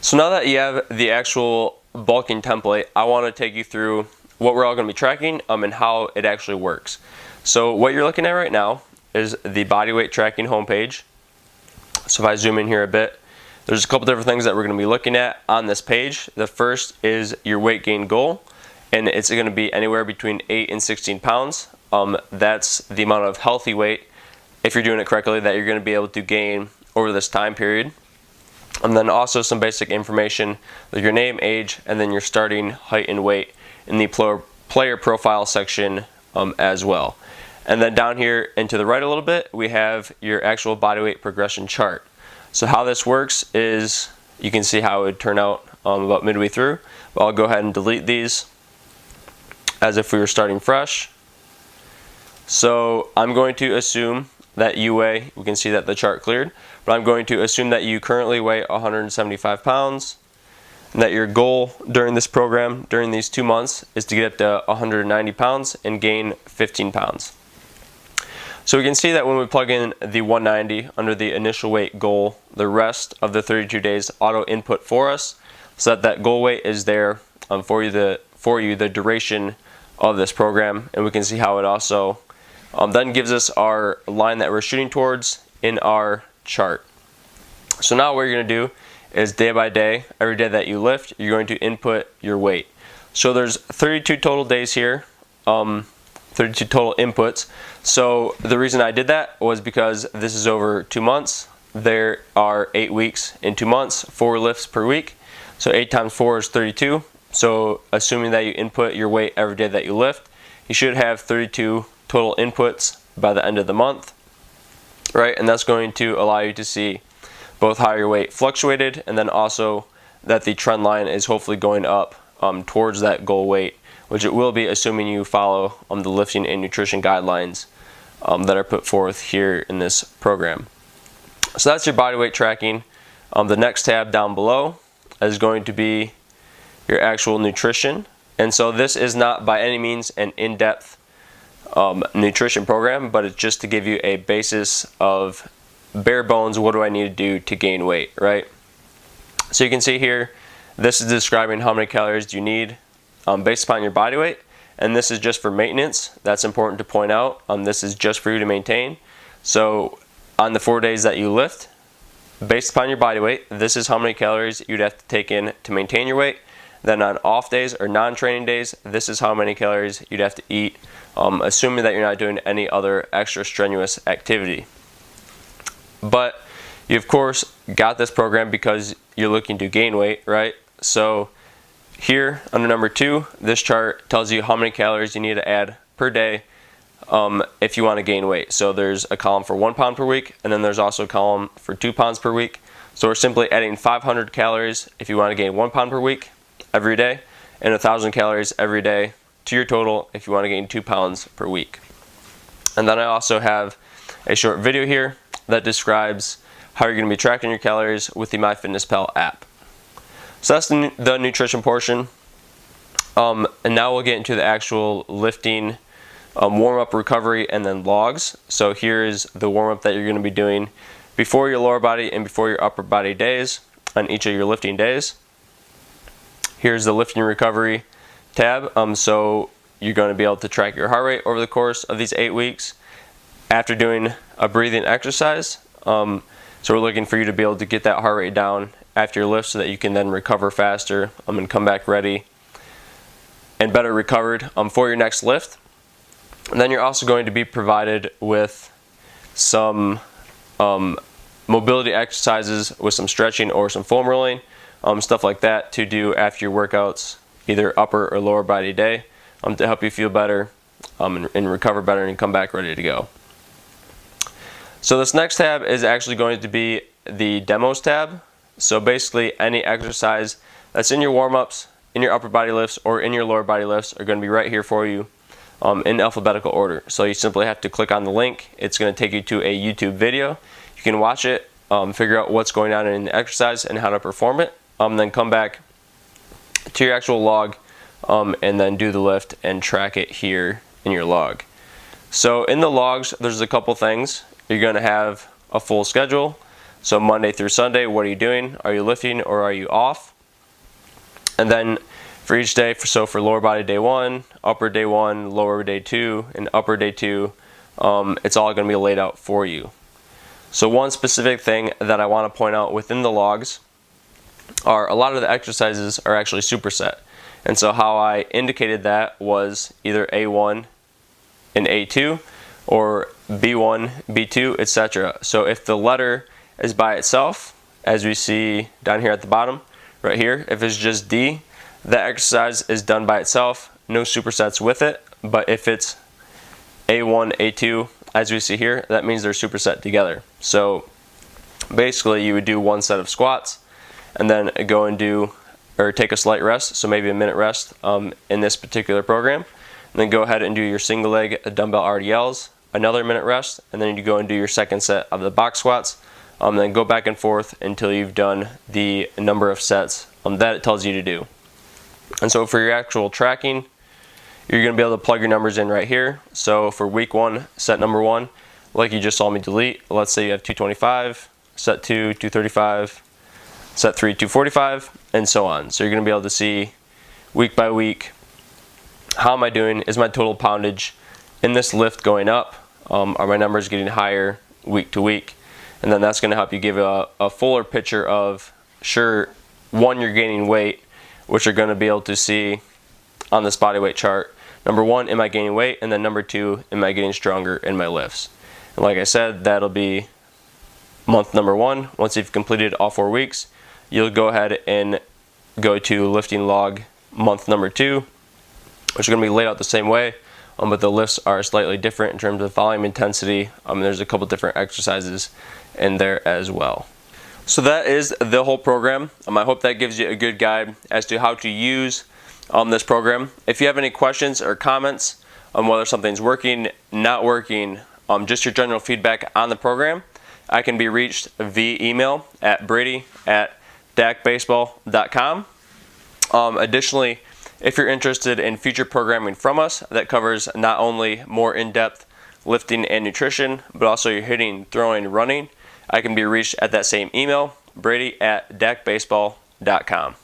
So now that you have the actual bulking template, I want to take you through what we're all going to be tracking and how it actually works. So what you're looking at right now is the body weight tracking homepage. So if I zoom in here a bit, there's a couple different things that we're going to be looking at on this page. The first is your weight gain goal, and it's going to be anywhere between 8 and 16 pounds. That's the amount of healthy weight, if you're doing it correctly, that you're going to be able to gain over this time period. And then also some basic information, like your name, age, and then your starting height and weight in the player profile section as well. And then down here and to the right a little bit, we have your actual body weight progression chart. So how this works is, you can see how it would turn out about midway through. But I'll go ahead and delete these as if we were starting fresh. So I'm going to assume that you weigh, we can see that the chart cleared, but I'm going to assume that you currently weigh 175 pounds, and that your goal during this program, during these 2 months, is to get up to 190 pounds and gain 15 pounds. So we can see that when we plug in the 190 under the initial weight goal, the rest of the 32 days auto input for us, so that goal weight is there for you the duration of this program. And we can see how it also then gives us our line that we're shooting towards in our chart. So now what you're going to do is day by day, every day that you lift, you're going to input your weight. So there's 32 total days here, 32 total inputs. So the reason I did that was because this is over 2 months. There are 8 weeks in 2 months, 4 lifts per week. So 8 times 4 is 32. So assuming that you input your weight every day that you lift, you should have 32 total inputs by the end of the month, right? And that's going to allow you to see both how your weight fluctuated, and then also that the trend line is hopefully going up towards that goal weight, which it will be, assuming you follow the lifting and nutrition guidelines that are put forth here in this program. So that's your body weight tracking. The next tab down below is going to be your actual nutrition. And so this is not by any means an in-depth nutrition program, but it's just to give you a basis of bare bones, what do I need to do to gain weight, right? So you can see here, this is describing how many calories do you need based upon your body weight, and this is just for maintenance. That's important to point out. This is just for you to maintain. So on the 4 days that you lift, based upon your body weight, this is how many calories you'd have to take in to maintain your weight. Then on off days or non-training days, this is how many calories you'd have to eat, assuming that you're not doing any other extra strenuous activity. But you of course got this program because you're looking to gain weight, right? So here under number 2, this chart tells you how many calories you need to add per day if you want to gain weight. So there's a column for 1 pound per week, and then there's also a column for 2 pounds per week. So we're simply adding 500 calories if you want to gain 1 pound per week every day, and 1,000 calories every day to your total if you want to gain 2 pounds per week. And then I also have a short video here that describes how you're going to be tracking your calories with the MyFitnessPal app. So that's the nutrition portion. And now we'll get into the actual lifting, warm-up, recovery, and then logs. So here is the warm-up that you're going to be doing before your lower body and before your upper body days on each of your lifting days. Here's the lifting recovery tab. So you're going to be able to track your heart rate over the course of these 8 weeks after doing a breathing exercise. So we're looking for you to be able to get that heart rate down after your lift so that you can then recover faster and come back ready and better recovered for your next lift. And then you're also going to be provided with some mobility exercises with some stretching or some foam rolling, stuff like that to do after your workouts, either upper or lower body day, to help you feel better and recover better and come back ready to go. So this next tab is actually going to be the demos tab. So basically any exercise that's in your warm-ups, in your upper body lifts, or in your lower body lifts are going to be right here for you in alphabetical order. So you simply have to click on the link. It's going to take you to a YouTube video. You can watch it, figure out what's going on in the exercise and how to perform it, then come back to your actual log and then do the lift and track it here in your log. So in the logs, there's a couple things. You're going to have a full schedule, So Monday through Sunday, what are you doing? Are you lifting or are you off? And then for each day, so for lower body day 1, upper day 1, lower day 2, and upper day 2, it's all going to be laid out for you. So one specific thing that I want to point out within the logs are a lot of the exercises are actually superset. And so how I indicated that was either A1 and A2 or B1, B2, etc. So if the letter is by itself, as we see down here at the bottom, right here, if it's just D, that exercise is done by itself, no supersets with it. But if it's A1, A2, as we see here, that means they're superset together. So basically you would do one set of squats and then go and do, or take a slight rest, so maybe a minute rest in this particular program. And then go ahead and do your single leg dumbbell RDLs, another minute rest, and then you go and do your second set of the box squats. Then go back and forth until you've done the number of sets that it tells you to do. And so for your actual tracking, you're going to be able to plug your numbers in right here. So for week 1, set number 1, like you just saw me delete, let's say you have 225, set 2, 235, set 3, 245, and so on. So you're going to be able to see week by week, how am I doing? Is my total poundage in this lift going up? Are my numbers getting higher week to week? And then that's going to help you give a fuller picture of, sure, one, you're gaining weight, which you're going to be able to see on this body weight chart. Number 1, am I gaining weight? And then number 2, am I getting stronger in my lifts? And like I said, that'll be month number 1. Once you've completed all 4 weeks, you'll go ahead and go to lifting log month number 2, which are going to be laid out the same way, but the lifts are slightly different in terms of volume intensity. There's a couple different exercises in there as well. So that is the whole program. I hope that gives you a good guide as to how to use this program. If you have any questions or comments on whether something's working, not working, just your general feedback on the program, I can be reached via email at brady@dacbaseball.com. Additionally, if you're interested in future programming from us that covers not only more in-depth lifting and nutrition, but also your hitting, throwing, running, I can be reached at that same email, brady@dacbaseball.com.